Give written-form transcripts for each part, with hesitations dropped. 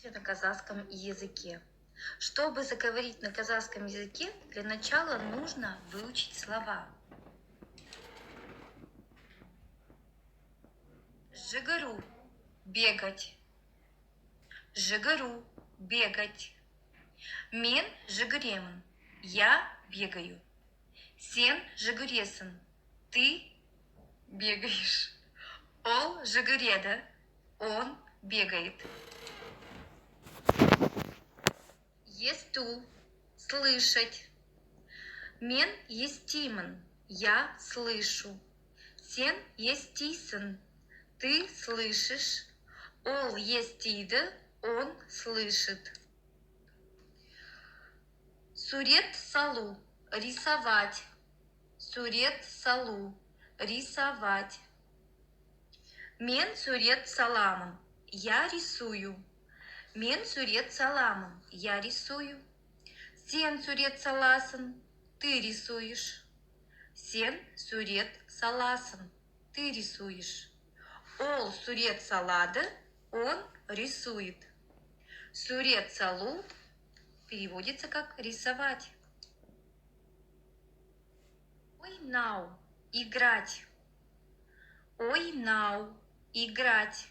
На казахском языке. Чтобы заговорить на казахском языке, для начала нужно выучить слова. Жигару – бегать. Жигару – бегать. Мен жигаремін – я бегаю. Сен жигаресің – ты бегаешь. Ол жигареді – он бегает. Есту – слышать. Мен естимін – я слышу. Сен естисің – ты слышишь. Ол естиді – он слышит. Сурет салу – рисовать. Сурет салу – рисовать. Мен сурет саламын – я рисую. Мен сурет саламын – я рисую. Сен сурет саласың – ты рисуешь. Сен сурет саласың – ты рисуешь. Ол сурет салады – он рисует. Сурет салу переводится как рисовать. Ойнау – играть. Ойнау – играть.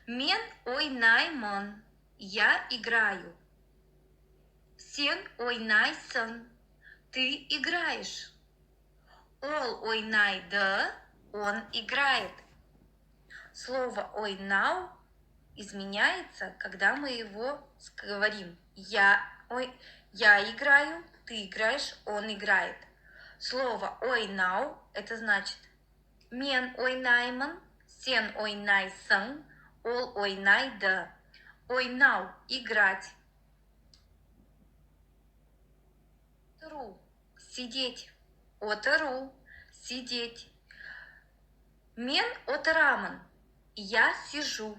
Мен ойнаймын – я играю. Сен ойнайсың – ты играешь. Ол ойнайды – он играет. Слово ойнау изменяется, когда мы его говорим. Я играю, ты играешь, он играет. Слово ойнау – это значит мен ойнаймын, сен ойнайсың, ол ойнайды. Ойнау – играть. Отыру – сидеть. Отыру – сидеть. Мен отырамын – я сижу.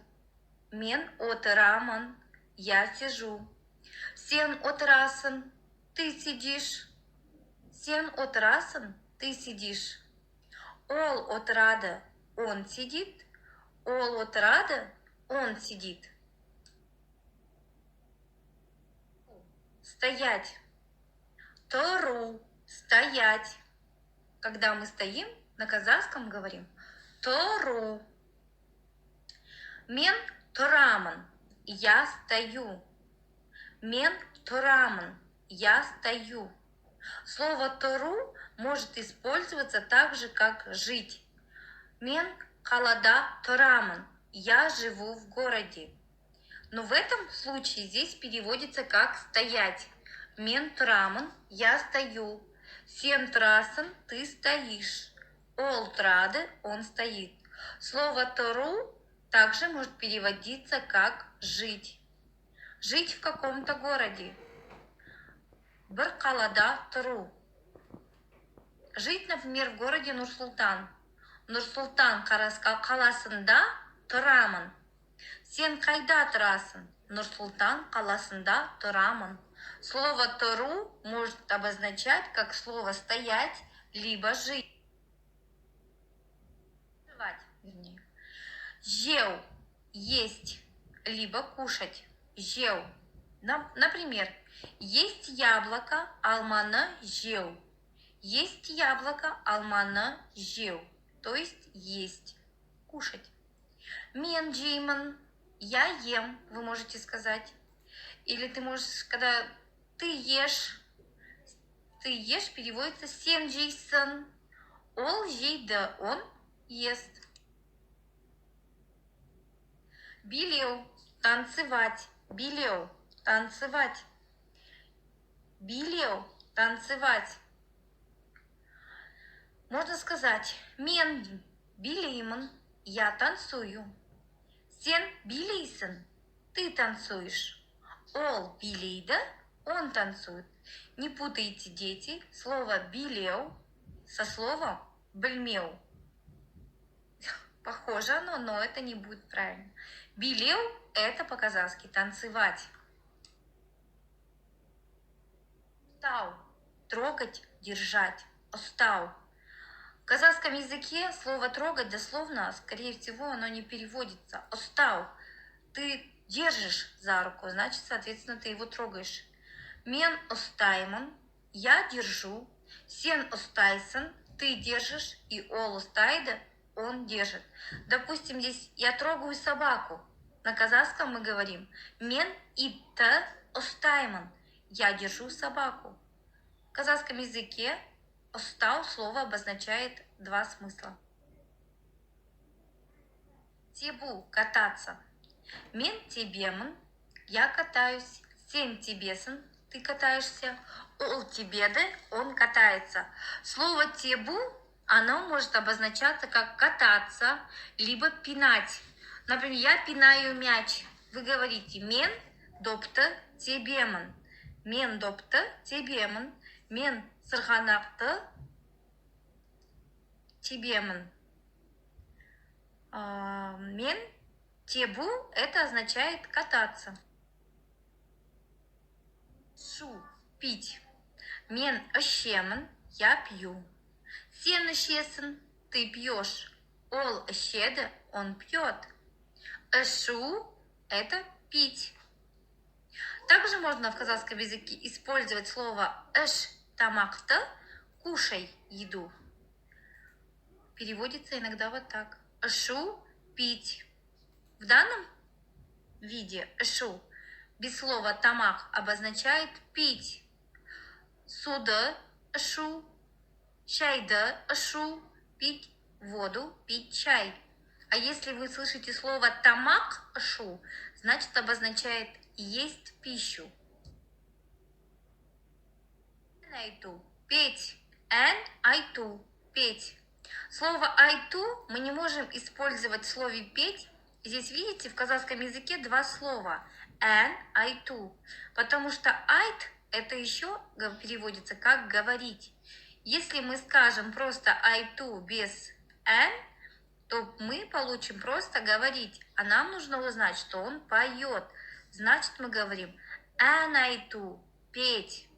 Мен отырамын – я сижу. Сен отырасың – ты сидишь. Сен отырасың – ты сидишь. Ол отырады – он сидит. Ол отырады – он сидит. Стоять. Тұру – стоять. Когда мы стоим, на казахском говорим тұру. Мен тұрамын – я стою. Мен тұрамын – я стою. Слово «тұру» может использоваться так же, как «жить». Мен қалада тұрамын – я живу в городе. Но в этом случае здесь переводится как «стоять». Мен тұрамын – я стою. Сен тұрасың – ты стоишь. Ол тұрады – он стоит. Слово «тұру» также может переводиться как «жить». Жить в каком-то городе. Бір қалада тұру. Жить, например, в городе Нур-Султан. Нур-Султан қаласында тұрамын. Сен қайда тұрасың? Нур-Султан қаласында тұрамын. Слово «тұру» может обозначать как слово «стоять» либо «жить». Жеу – есть, либо кушать. Жеу. Например, есть яблоко, алманы жеу. Есть яблоко, алманы жеу. То есть есть, кушать. Мен жеймін – я ем, вы можете сказать. Или ты можешь, когда ты ешь переводится сен жейсің. Ол жейді, он ест. Билеу – танцевать. Билеу – танцевать. Билеу – танцевать. Можно сказать мен билеймін – я танцую. Сен билейсің – ты танцуешь. Ол билейді – он танцует. Не путайте, дети, слово билеу со словом білмеу. Похоже оно, но это не будет правильно. Билеу – это по-казахски танцевать. Остау – трогать, держать. Остау. В казахском языке слово «трогать» дословно, скорее всего, оно не переводится. Остау – ты держишь за руку, значит, соответственно, ты его трогаешь. Мен остаймон, я держу. Сен остайсон, ты держишь. И ол остайда, он держит. Допустим, здесь я трогаю собаку. На казахском мы говорим мен итте остаймон, я держу собаку. В казахском языке остау слово обозначает два смысла. Тебу – кататься. Мен тебемін, я катаюсь. Сен тебесін, ты катаешься. Ол тебеді, он катается. Слово тебу, оно может обозначаться как кататься, либо пинать. Например, я пинаю мяч. Вы говорите мен допты тебемін. Мен допты тебемін. Мен сырғанақты тебемін. Мен тебу – это означает кататься. Шу – пить. Мен ішемін, я пью. Сен ішесің, ты пьешь. Ол ішеді, он пьет. Ішу – это пить. Также можно в казахском языке использовать слово іш тамақты, кушай еду. Переводится иногда вот так. Ішу – пить. В данном виде ішу без слова тамак обозначает пить. Суды ішу, чайды ішу, пить воду, пить чай. А если вы слышите слово тамак ішу, значит обозначает есть пищу. Айту – петь. Эн айту – петь. Слово айту мы не можем использовать в слове петь. Здесь, видите, в казахском языке два слова. Эн, айту. Потому что айт это еще переводится как говорить. Если мы скажем просто айту без эн, то мы получим просто говорить. А нам нужно узнать, что он поет. Значит, мы говорим эн айту, петь.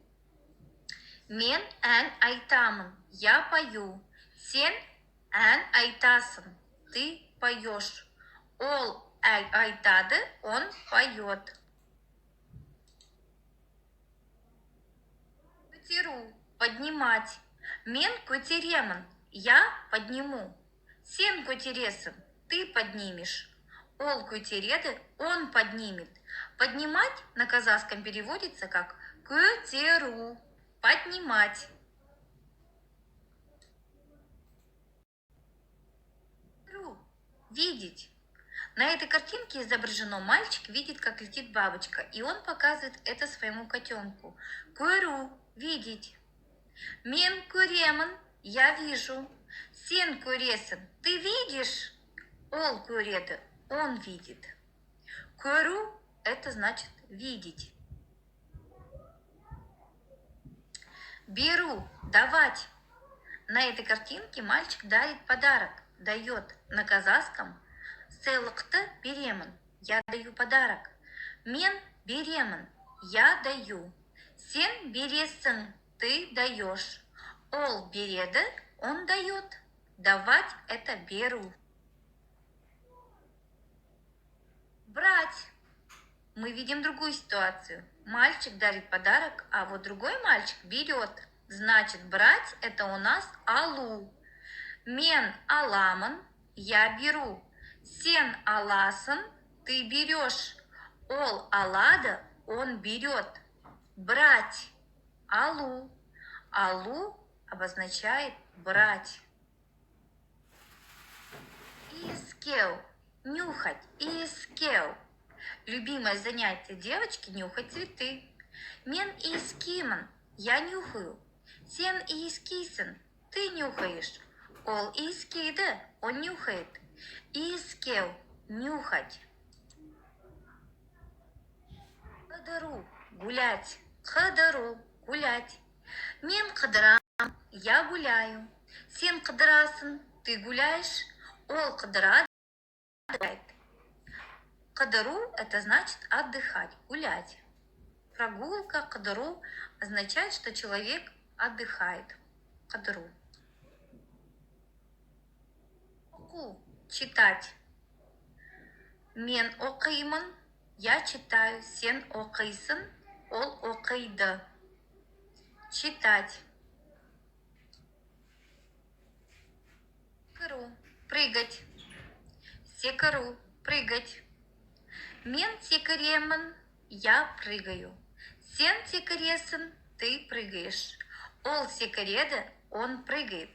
Мен эн айтамын, я пою. Сен эн айтасың, ты поешь. Ол айтады, он поет. Көтеру – поднимать. Мен көтеремін, я подниму. Сен көтересің, ты поднимешь. Ол көтереді, он поднимет. Поднимать на казахском переводится как көтеру, поднимать. Видеть. На этой картинке изображено мальчик видит, как летит бабочка, и он показывает это своему котенку. Көру – видеть. Мен көремін, я вижу. Сен көресің, ты видишь. Ол көреді, он видит. Көру – это значит видеть. Беру – давать. На этой картинке мальчик дарит подарок, дает. На казахском сыйлықты беремін, я даю подарок. Мен беремін, я даю. Сен бересің, ты даешь. Ол береді, он дает. Давать – это беру. Брать. Мы видим другую ситуацию. Мальчик дарит подарок, а вот другой мальчик берет. Значит, брать – это у нас алу. Мен аламын, я беру. Сен аласын, ты берешь. Ол алады, он берет. Брать. Алу. Алу обозначает брать. Искел. Нюхать. Искел. Любимое занятие девочки – нюхать цветы. Мен искимын, я нюхаю. Сен искисін, ты нюхаешь. Ол искиді, он нюхает. Искел – нюхать. Қыдыру – гулять. Қыдыру – гулять. Мен қыдырам, я гуляю. Сен қыдырасың, ты гуляешь. Ол қыдырады, гуляет. Қыдыру – это значит отдыхать, гулять. Прогулка, қыдыру означает, что человек отдыхает. Қыдыру. Оку – читать. Мен оқимын, Я читаю. Сен оқисың, ол оқиды. Читать. Секіру. Прыгать. Секіру. Прыгать. Мен секіремін. Я прыгаю. Сен секіресің. Ты прыгаешь. Ол секіреді. Он прыгает.